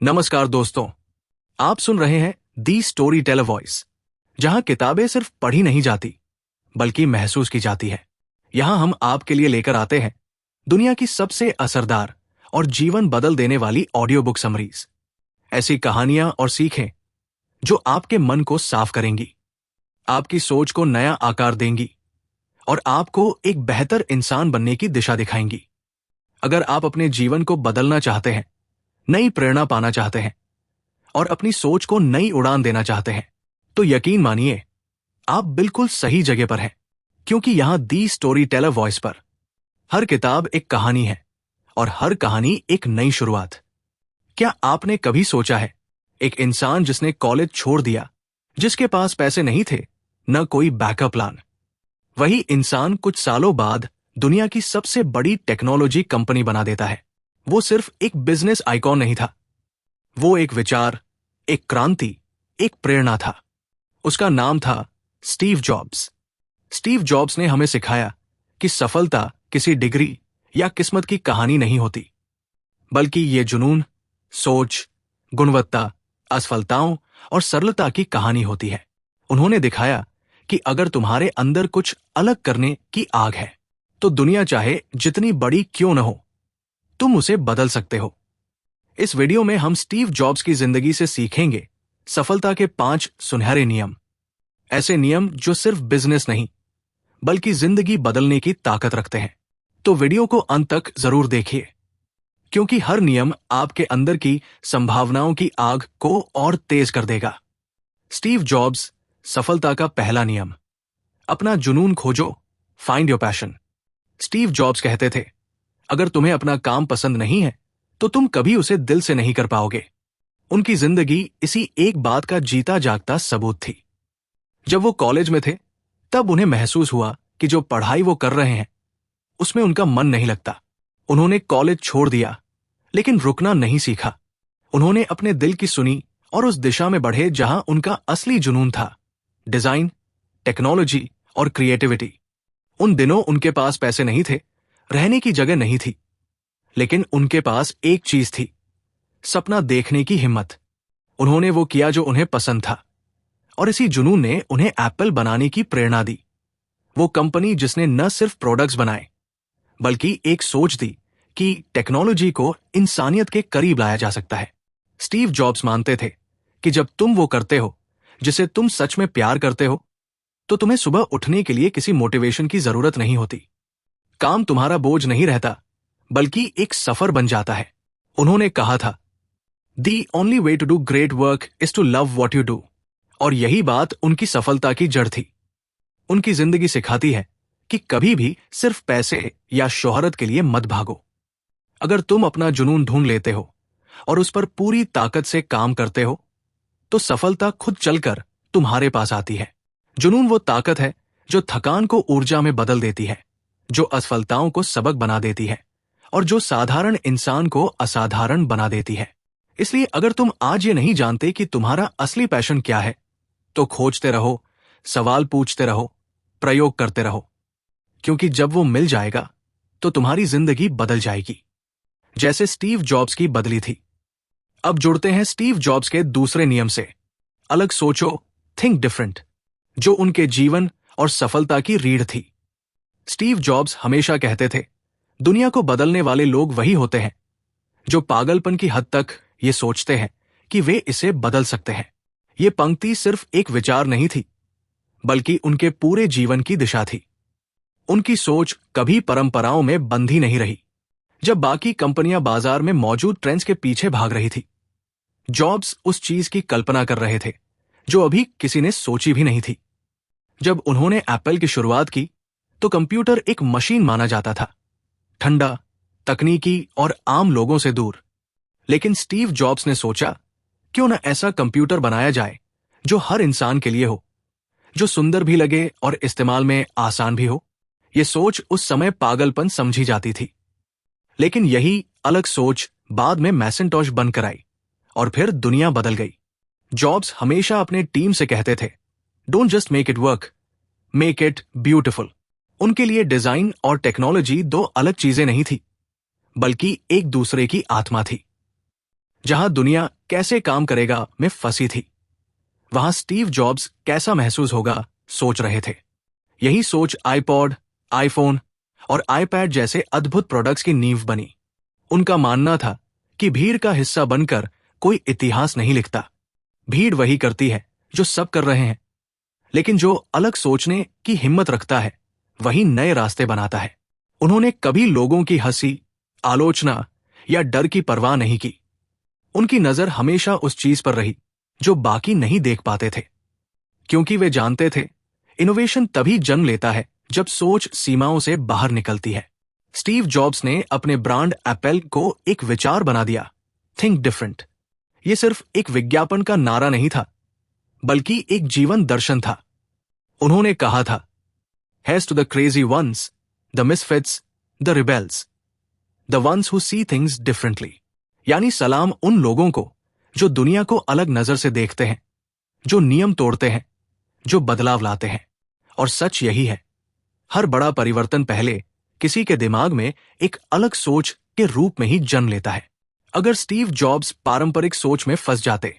नमस्कार दोस्तों, आप सुन रहे हैं दी स्टोरी टेलर वॉइस, जहां किताबें सिर्फ पढ़ी नहीं जाती बल्कि महसूस की जाती है। यहां हम आपके लिए लेकर आते हैं दुनिया की सबसे असरदार और जीवन बदल देने वाली ऑडियो बुक समरीज। ऐसी कहानियां और सीखें जो आपके मन को साफ करेंगी, आपकी सोच को नया आकार देंगी और आपको एक बेहतर इंसान बनने की दिशा दिखाएंगी। अगर आप अपने जीवन को बदलना चाहते हैं, नई प्रेरणा पाना चाहते हैं और अपनी सोच को नई उड़ान देना चाहते हैं, तो यकीन मानिए आप बिल्कुल सही जगह पर हैं, क्योंकि यहां दी स्टोरी टेलर वॉइस पर हर किताब एक कहानी है और हर कहानी एक नई शुरुआत। क्या आपने कभी सोचा है, एक इंसान जिसने कॉलेज छोड़ दिया, जिसके पास पैसे नहीं थे, न कोई बैकअप प्लान, वही इंसान कुछ सालों बाद दुनिया की सबसे बड़ी टेक्नोलॉजी कंपनी बना देता है। वो सिर्फ एक बिजनेस आइकॉन नहीं था, वो एक विचार, एक क्रांति, एक प्रेरणा था। उसका नाम था स्टीव जॉब्स। स्टीव जॉब्स ने हमें सिखाया कि सफलता किसी डिग्री या किस्मत की कहानी नहीं होती, बल्कि ये जुनून, सोच, गुणवत्ता, असफलताओं और सरलता की कहानी होती है। उन्होंने दिखाया कि अगर तुम्हारे अंदर कुछ अलग करने की आग है, तो दुनिया चाहे जितनी बड़ी क्यों न हो, तुम उसे बदल सकते हो। इस वीडियो में हम स्टीव जॉब्स की जिंदगी से सीखेंगे सफलता के 5 सुनहरे नियम। ऐसे नियम जो सिर्फ बिजनेस नहीं, बल्कि जिंदगी बदलने की ताकत रखते हैं। तो वीडियो को अंत तक जरूर देखिए, क्योंकि हर नियम आपके अंदर की संभावनाओं की आग को और तेज कर देगा। स्टीव जॉब्स, सफलता का पहला नियम, अपना जुनून खोजो, find your passion. Steve jobs कहते थे, अगर तुम्हें अपना काम पसंद नहीं है तो तुम कभी उसे दिल से नहीं कर पाओगे। उनकी जिंदगी इसी एक बात का जीता जागता सबूत थी। जब वो कॉलेज में थे, तब उन्हें महसूस हुआ कि जो पढ़ाई वो कर रहे हैं उसमें उनका मन नहीं लगता। उन्होंने कॉलेज छोड़ दिया, लेकिन रुकना नहीं सीखा। उन्होंने अपने दिल की सुनी और उस दिशा में बढ़े जहां उनका असली जुनून था, डिजाइन, टेक्नोलॉजी और क्रिएटिविटी। उन दिनों उनके पास पैसे नहीं थे, रहने की जगह नहीं थी, लेकिन उनके पास एक चीज थी, सपना देखने की हिम्मत। उन्होंने वो किया जो उन्हें पसंद था, और इसी जुनून ने उन्हें एप्पल बनाने की प्रेरणा दी। वो कंपनी जिसने न सिर्फ प्रोडक्ट्स बनाए, बल्कि एक सोच दी कि टेक्नोलॉजी को इंसानियत के करीब लाया जा सकता है। स्टीव जॉब्स मानते थे कि जब तुम वो करते हो जिसे तुम सच में प्यार करते हो, तो तुम्हें सुबह उठने के लिए किसी मोटिवेशन की जरूरत नहीं होती। काम तुम्हारा बोझ नहीं रहता, बल्कि एक सफर बन जाता है। उन्होंने कहा था, the only way to do great work is to love what you do. और यही बात उनकी सफलता की जड़ थी। उनकी जिंदगी सिखाती है कि कभी भी सिर्फ पैसे या शोहरत के लिए मत भागो। अगर तुम अपना जुनून ढूंढ लेते हो और उस पर पूरी ताकत से काम करते हो, तो सफलता खुद चलकर तुम्हारे पास आती है। जुनून वो ताकत है जो थकान को ऊर्जा में बदल देती है, जो असफलताओं को सबक बना देती है और जो साधारण इंसान को असाधारण बना देती है। इसलिए अगर तुम आज ये नहीं जानते कि तुम्हारा असली पैशन क्या है, तो खोजते रहो, सवाल पूछते रहो, प्रयोग करते रहो, क्योंकि जब वो मिल जाएगा तो तुम्हारी जिंदगी बदल जाएगी, जैसे स्टीव जॉब्स की बदली थी। अब जुड़ते हैं स्टीव जॉब्स के दूसरे नियम से, अलग सोचो, थिंक डिफरेंट, जो उनके जीवन और सफलता की रीढ़ थी। स्टीव जॉब्स हमेशा कहते थे, दुनिया को बदलने वाले लोग वही होते हैं जो पागलपन की हद तक ये सोचते हैं कि वे इसे बदल सकते हैं। ये पंक्ति सिर्फ एक विचार नहीं थी, बल्कि उनके पूरे जीवन की दिशा थी। उनकी सोच कभी परंपराओं में बंधी नहीं रही। जब बाकी कंपनियां बाजार में मौजूद ट्रेंड्स के पीछे भाग रही थी, जॉब्स उस चीज की कल्पना कर रहे थे जो अभी किसी ने सोची भी नहीं थी। जब उन्होंने एप्पल की शुरुआत की, तो कंप्यूटर एक मशीन माना जाता था, ठंडा, तकनीकी और आम लोगों से दूर। लेकिन स्टीव जॉब्स ने सोचा, क्यों न ऐसा कंप्यूटर बनाया जाए जो हर इंसान के लिए हो, जो सुंदर भी लगे और इस्तेमाल में आसान भी हो। यह सोच उस समय पागलपन समझी जाती थी, लेकिन यही अलग सोच बाद में मैसिंटॉश बनकर आई और फिर दुनिया बदल गई। जॉब्स हमेशा अपने टीम से कहते थे, don't just make it work, make it beautiful. उनके लिए डिजाइन और टेक्नोलॉजी दो अलग चीजें नहीं थी, बल्कि एक दूसरे की आत्मा थी। जहां दुनिया कैसे काम करेगा में फंसी थी, वहां स्टीव जॉब्स कैसा महसूस होगा सोच रहे थे। यही सोच आईपॉड, आईफोन और आईपैड जैसे अद्भुत प्रोडक्ट्स की नींव बनी। उनका मानना था कि भीड़ का हिस्सा बनकर कोई इतिहास नहीं लिखता। भीड़ वही करती है जो सब कर रहे हैं, लेकिन जो अलग सोचने की हिम्मत रखता है वही नए रास्ते बनाता है। उन्होंने कभी लोगों की हंसी, आलोचना या डर की परवाह नहीं की। उनकी नजर हमेशा उस चीज पर रही जो बाकी नहीं देख पाते थे, क्योंकि वे जानते थे इनोवेशन तभी जन्म लेता है जब सोच सीमाओं से बाहर निकलती है। स्टीव जॉब्स ने अपने ब्रांड एप्पल को एक विचार बना दिया, थिंक डिफरेंट। यह सिर्फ एक विज्ञापन का नारा नहीं था, बल्कि एक जीवन दर्शन था। उन्होंने कहा था, here's to the crazy ones, the misfits, the rebels, the ones who see things differently. यानी सलाम उन लोगों को जो दुनिया को अलग नजर से देखते हैं, जो नियम तोड़ते हैं, जो बदलाव लाते हैं। और सच यही है, हर बड़ा परिवर्तन पहले किसी के दिमाग में एक अलग सोच के रूप में ही जन्म लेता है। अगर स्टीव जॉब्स पारंपरिक सोच में फंस जाते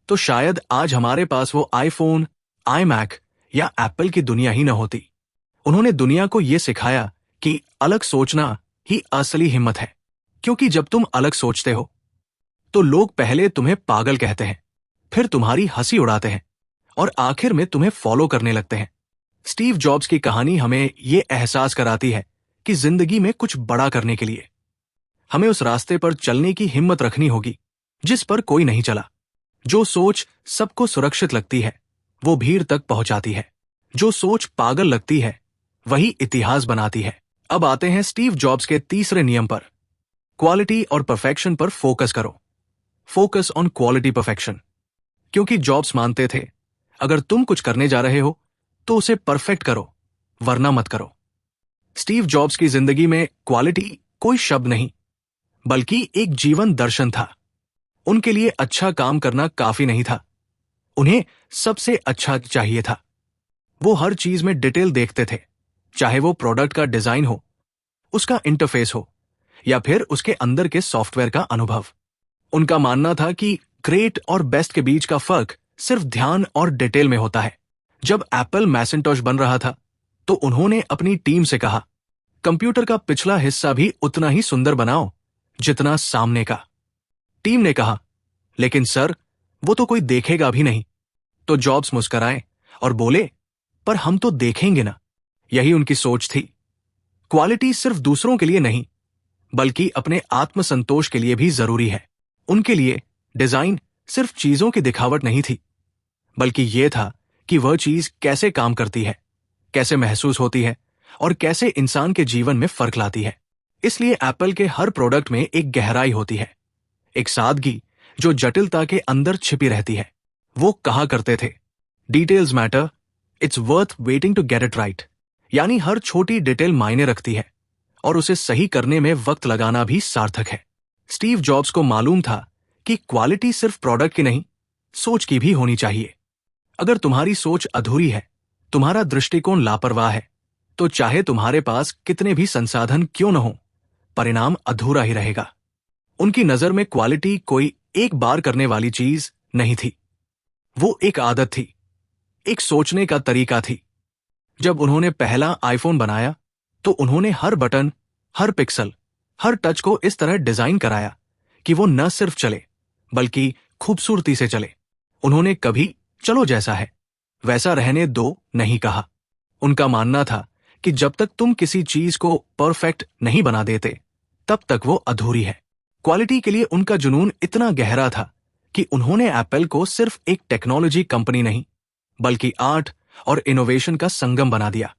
तो शायद आज हमारे पास वो आईफोन, आईमैक या एप्पल की दुनिया ही न होती। उन्होंने दुनिया को यह सिखाया कि अलग सोचना ही असली हिम्मत है, क्योंकि जब तुम अलग सोचते हो तो लोग पहले तुम्हें पागल कहते हैं, फिर तुम्हारी हंसी उड़ाते हैं और आखिर में तुम्हें फॉलो करने लगते हैं। स्टीव जॉब्स की कहानी हमें यह एहसास कराती है कि जिंदगी में कुछ बड़ा करने के लिए हमें उस रास्ते पर चलने की हिम्मत रखनी होगी जिस पर कोई नहीं चला। जो सोच सबको सुरक्षित लगती है वो भीड़ तक पहुंचाती है, जो सोच पागल लगती है वही इतिहास बनाती है। अब आते हैं स्टीव जॉब्स के तीसरे नियम पर, क्वालिटी और परफेक्शन पर फोकस करो। Focus on quality perfection. क्योंकि जॉब्स मानते थे अगर तुम कुछ करने जा रहे हो तो उसे परफेक्ट करो, वरना मत करो। स्टीव जॉब्स की जिंदगी में क्वालिटी कोई शब्द नहीं, बल्कि एक जीवन दर्शन था। उनके लिए अच्छा काम करना काफी नहीं था, उन्हें सबसे अच्छा चाहिए था। वो हर चीज में डिटेल देखते थे, चाहे वो प्रोडक्ट का डिजाइन हो, उसका इंटरफेस हो या फिर उसके अंदर के सॉफ्टवेयर का अनुभव। उनका मानना था कि ग्रेट और बेस्ट के बीच का फर्क सिर्फ ध्यान और डिटेल में होता है। जब एप्पल मैकिंटॉश बन रहा था तो उन्होंने अपनी टीम से कहा, कंप्यूटर का पिछला हिस्सा भी उतना ही सुंदर बनाओ जितना सामने का। टीम ने कहा, लेकिन सर वो तो कोई देखेगा भी नहीं। तो जॉब्स मुस्कुराए और बोले, पर हम तो देखेंगे ना। यही उनकी सोच थी। क्वालिटी सिर्फ दूसरों के लिए नहीं, बल्कि अपने आत्मसंतोष के लिए भी जरूरी है। उनके लिए डिजाइन सिर्फ चीजों की दिखावट नहीं थी, बल्कि यह था कि वह चीज कैसे काम करती है, कैसे महसूस होती है और कैसे इंसान के जीवन में फर्क लाती है। इसलिए एप्पल के हर प्रोडक्ट में एक गहराई होती है, एक सादगी जो जटिलता के अंदर छिपी रहती है। वो कहा करते थे, details matter, it's worth waiting to get it right. यानी हर छोटी डिटेल मायने रखती है और उसे सही करने में वक्त लगाना भी सार्थक है। स्टीव जॉब्स को मालूम था कि क्वालिटी सिर्फ प्रोडक्ट की नहीं, सोच की भी होनी चाहिए। अगर तुम्हारी सोच अधूरी है, तुम्हारा दृष्टिकोण लापरवाह है, तो चाहे तुम्हारे पास कितने भी संसाधन क्यों न हो, परिणाम अधूरा ही रहेगा। उनकी नजर में क्वालिटी कोई एक बार करने वाली चीज नहीं थी, वो एक आदत थी, एक सोचने का तरीका थी। जब उन्होंने पहला आईफोन बनाया तो उन्होंने हर बटन, हर पिक्सल, हर टच को इस तरह डिजाइन कराया कि वो न सिर्फ चले बल्कि खूबसूरती से चले। उन्होंने कभी चलो जैसा है वैसा रहने दो नहीं कहा। उनका मानना था कि जब तक तुम किसी चीज को परफेक्ट नहीं बना देते तब तक वो अधूरी है। क्वालिटी के लिए उनका जुनून इतना गहरा था कि उन्होंने एप्पल को सिर्फ एक टेक्नोलॉजी कंपनी नहीं, बल्कि आर्ट और इनोवेशन का संगम बना दिया।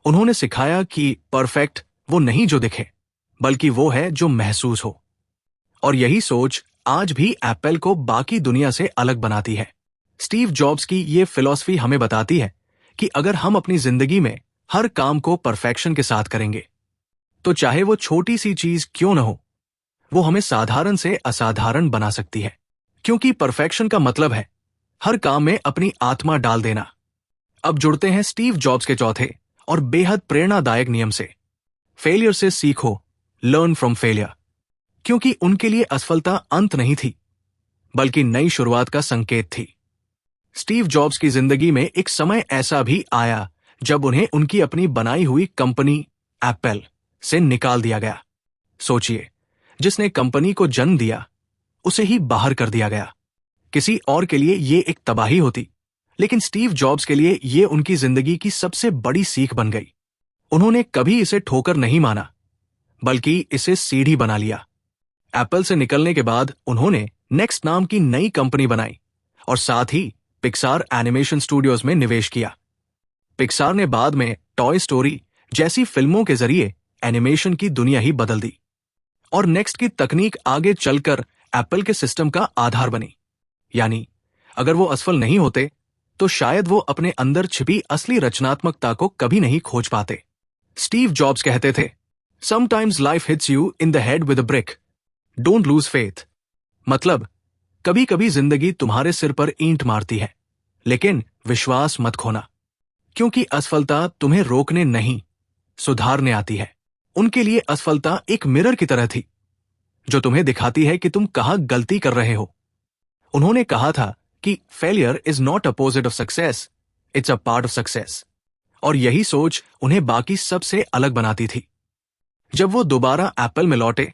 उन्होंने सिखाया कि परफेक्ट वो नहीं जो दिखे, बल्कि वो है जो महसूस हो। और यही सोच आज भी एप्पल को बाकी दुनिया से अलग बनाती है। स्टीव जॉब्स की ये फिलॉसफी हमें बताती है कि अगर हम अपनी जिंदगी में हर काम को परफेक्शन के साथ करेंगे, तो चाहे वो छोटी सी चीज क्यों न हो, वो हमें साधारण से असाधारण बना सकती है। क्योंकि परफेक्शन का मतलब है हर काम में अपनी आत्मा डाल देना। अब जुड़ते हैं स्टीव जॉब्स के चौथे और बेहद प्रेरणादायक नियम से, फेलियर से सीखो, लर्न फ्रॉम फेलियर। क्योंकि उनके लिए असफलता अंत नहीं थी, बल्कि नई शुरुआत का संकेत थी। स्टीव जॉब्स की जिंदगी में एक समय ऐसा भी आया जब उन्हें उनकी अपनी बनाई हुई कंपनी एप्पल से निकाल दिया गया। सोचिए, जिसने कंपनी को जन्म दिया उसे ही बाहर कर दिया गया। किसी और के लिए ये एक तबाही होती, लेकिन स्टीव जॉब्स के लिए ये उनकी जिंदगी की सबसे बड़ी सीख बन गई। उन्होंने कभी इसे ठोकर नहीं माना, बल्कि इसे सीढ़ी बना लिया। एप्पल से निकलने के बाद उन्होंने नेक्स्ट नाम की नई कंपनी बनाई और साथ ही पिक्सार एनिमेशन स्टूडियोज में निवेश किया। पिक्सार ने बाद में टॉय स्टोरी जैसी फिल्मों के जरिए एनिमेशन की दुनिया ही बदल दी और नेक्स्ट की तकनीक आगे चलकर एप्पल के सिस्टम का आधार बनी। यानी अगर वो असफल नहीं होते तो शायद वो अपने अंदर छिपी असली रचनात्मकता को कभी नहीं खोज पाते। स्टीव जॉब्स कहते थे, sometimes life hits you in the head with a brick, don't lose faith. मतलब कभी कभी जिंदगी तुम्हारे सिर पर ईंट मारती है, लेकिन विश्वास मत खोना, क्योंकि असफलता तुम्हें रोकने नहीं, सुधारने आती है। उनके लिए असफलता एक मिरर की तरह थी, जो तुम्हें दिखाती है कि तुम कहां गलती कर रहे हो। उन्होंने कहा था कि failure is not opposite of success, it's a part of success. और यही सोच उन्हें बाकी सबसे अलग बनाती थी। जब वो दोबारा एप्पल में लौटे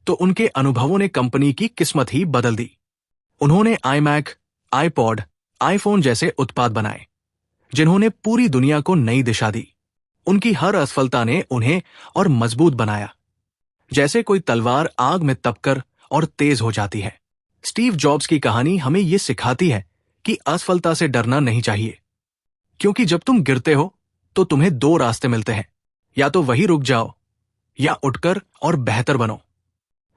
तो उनके अनुभवों ने कंपनी की किस्मत ही बदल दी। उन्होंने आईमैक, आईपॉड, आईफोन जैसे उत्पाद बनाए, जिन्होंने पूरी दुनिया को नई दिशा दी। उनकी हर असफलता ने उन्हें और मजबूत बनाया, जैसे कोई तलवार आग में तपकर और तेज हो जाती है। स्टीव जॉब्स की कहानी हमें यह सिखाती है कि असफलता से डरना नहीं चाहिए, क्योंकि जब तुम गिरते हो तो तुम्हें दो रास्ते मिलते हैं, या तो वही रुक जाओ या उठकर और बेहतर बनो।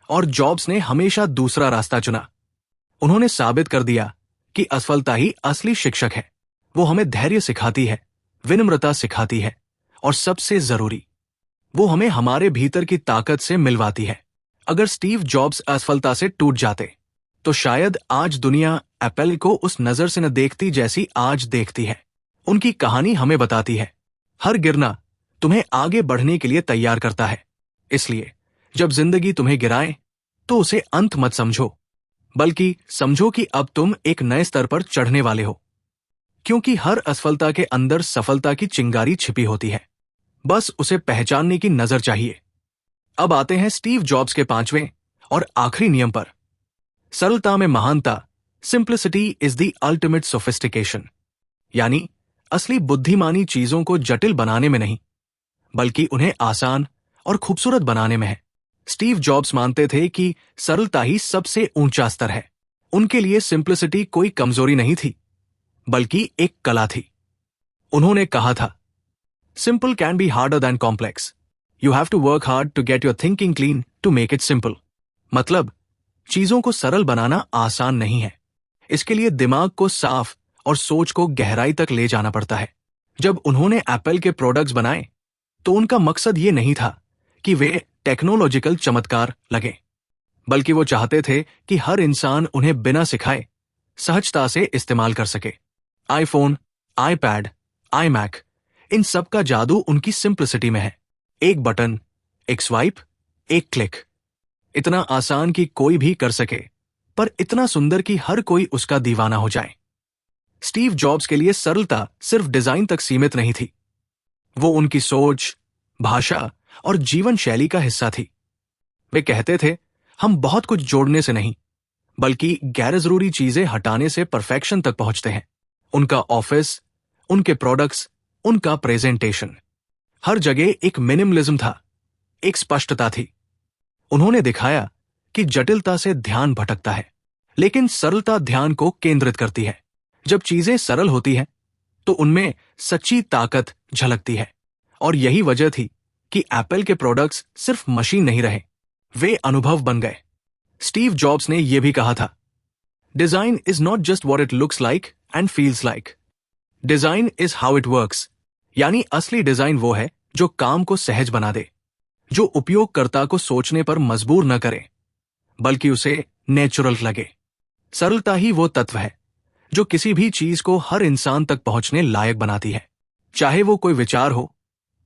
और जॉब्स ने हमेशा दूसरा रास्ता चुना। उन्होंने साबित कर दिया कि असफलता ही असली शिक्षक है। वो हमें धैर्य सिखाती है, विनम्रता सिखाती है और सबसे जरूरी, वो हमें हमारे भीतर की ताकत से मिलवाती है। अगर स्टीव जॉब्स असफलता से टूट जाते तो शायद आज दुनिया एप्पल को उस नजर से न देखती जैसी आज देखती है। उनकी कहानी हमें बताती है, हर गिरना तुम्हें आगे बढ़ने के लिए तैयार करता है। इसलिए जब जिंदगी तुम्हें गिराए तो उसे अंत मत समझो, बल्कि समझो कि अब तुम एक नए स्तर पर चढ़ने वाले हो, क्योंकि हर असफलता के अंदर सफलता की चिंगारी छिपी होती है। बस उसे पहचानने की नजर चाहिए। अब आते हैं स्टीव जॉब्स के पांचवें और आखिरी नियम पर। सरलता में महानता, simplicity is the ultimate sophistication. यानी असली बुद्धिमानी चीजों को जटिल बनाने में नहीं, बल्कि उन्हें आसान और खूबसूरत बनाने में है। स्टीव जॉब्स मानते थे कि सरलता ही सबसे ऊंचा स्तर है। उनके लिए सिंप्लिसिटी कोई कमजोरी नहीं थी, बल्कि एक कला थी। उन्होंने कहा था, simple can be harder than complex, you have to work hard to get your thinking clean to make it simple. मतलब चीजों को सरल बनाना आसान नहीं है, इसके लिए दिमाग को साफ और सोच को गहराई तक ले जाना पड़ता है। जब उन्होंने एप्पल के प्रोडक्ट्स बनाए तो उनका मकसद ये नहीं था कि वे टेक्नोलॉजिकल चमत्कार लगे, बल्कि वो चाहते थे कि हर इंसान उन्हें बिना सिखाए सहजता से इस्तेमाल कर सके। आईफोन, आईपैड, आईमैक, इन सब का जादू उनकी सिंप्लिसिटी में है। एक बटन, एक स्वाइप, एक क्लिक। इतना आसान कि कोई भी कर सके, पर इतना सुंदर कि हर कोई उसका दीवाना हो जाए। स्टीव जॉब्स के लिए सरलता सिर्फ डिजाइन तक सीमित नहीं थी, वो उनकी सोच, भाषा और जीवन शैली का हिस्सा थी। वे कहते थे, हम बहुत कुछ जोड़ने से नहीं, बल्कि गैर जरूरी चीजें हटाने से परफेक्शन तक पहुंचते हैं। उनका ऑफिस, उनके प्रोडक्ट्स, उनका प्रेजेंटेशन, हर जगह एक मिनिमलिज्म था, एक स्पष्टता थी। उन्होंने दिखाया कि जटिलता से ध्यान भटकता है, लेकिन सरलता ध्यान को केंद्रित करती है। जब चीजें सरल होती हैं, तो उनमें सच्ची ताकत झलकती है। और यही वजह थी कि एप्पल के प्रोडक्ट्स सिर्फ मशीन नहीं रहे, वे अनुभव बन गए। स्टीव जॉब्स ने यह भी कहा था, design is not just what it looks like and feels like, design is how it works. यानी असली डिजाइन वो है जो काम को सहज बना दे, जो उपयोगकर्ता को सोचने पर मजबूर न करे, बल्कि उसे नेचुरल लगे। सरलता ही वो तत्व है जो किसी भी चीज को हर इंसान तक पहुंचने लायक बनाती है, चाहे वो कोई विचार हो,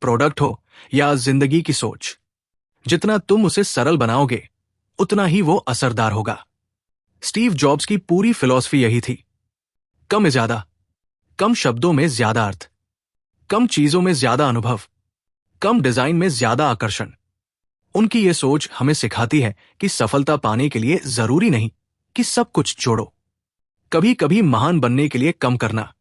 प्रोडक्ट हो या जिंदगी की सोच। जितना तुम उसे सरल बनाओगे, उतना ही वो असरदार होगा। स्टीव जॉब्स की पूरी फिलॉसफी यही थी, कम में ज्यादा, कम शब्दों में ज्यादा अर्थ, कम चीजों में ज्यादा अनुभव, कम डिजाइन में ज्यादा आकर्षण। उनकी यह सोच हमें सिखाती है कि सफलता पाने के लिए जरूरी नहीं कि सब कुछ जोड़ो। कभी कभी महान बनने के लिए कम करना,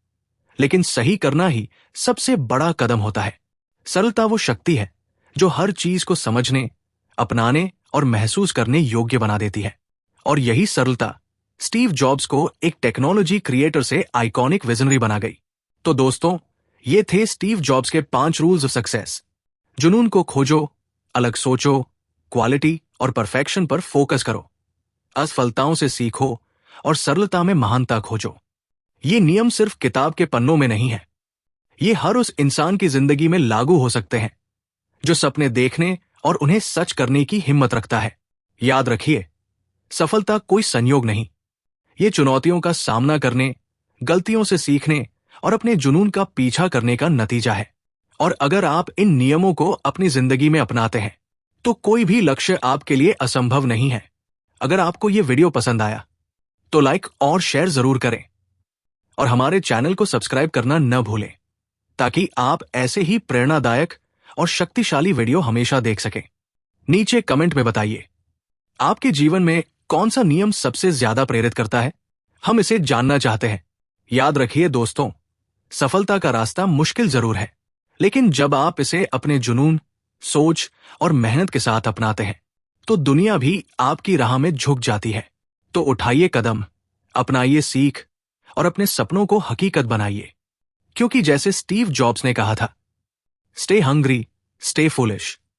लेकिन सही करना ही सबसे बड़ा कदम होता है। सरलता वो शक्ति है जो हर चीज को समझने, अपनाने और महसूस करने योग्य बना देती है। और यही सरलता स्टीव जॉब्स को एक टेक्नोलॉजी क्रिएटर से आइकॉनिक विजनरी बना गई। तो दोस्तों, ये थे स्टीव जॉब्स के 5 रूल्स ऑफ सक्सेस। जुनून को खोजो, अलग सोचो, क्वालिटी और परफेक्शन पर फोकस करो, असफलताओं से सीखो और सरलता में महानता खोजो। ये नियम सिर्फ किताब के पन्नों में नहीं है, ये हर उस इंसान की जिंदगी में लागू हो सकते हैं जो सपने देखने और उन्हें सच करने की हिम्मत रखता है। याद रखिए, सफलता कोई संयोग नहीं, ये चुनौतियों का सामना करने, गलतियों से सीखने और अपने जुनून का पीछा करने का नतीजा है। और अगर आप इन नियमों को अपनी जिंदगी में अपनाते हैं तो कोई भी लक्ष्य आपके लिए असंभव नहीं है। अगर आपको यह वीडियो पसंद आया तो लाइक और शेयर जरूर करें और हमारे चैनल को सब्सक्राइब करना न भूलें, ताकि आप ऐसे ही प्रेरणादायक और शक्तिशाली वीडियो हमेशा देख सकें। नीचे कमेंट में बताइए, आपके जीवन में कौन सा नियम सबसे ज्यादा प्रेरित करता है? हम इसे जानना चाहते हैं। याद रखिए दोस्तों, सफलता का रास्ता मुश्किल जरूर है, लेकिन जब आप इसे अपने जुनून, सोच और मेहनत के साथ अपनाते हैं तो दुनिया भी आपकी राह में झुक जाती है। तो उठाइए कदम, अपनाइए सीख और अपने सपनों को हकीकत बनाइए। क्योंकि जैसे स्टीव जॉब्स ने कहा था, स्टे हंग्री, स्टे फुलिश।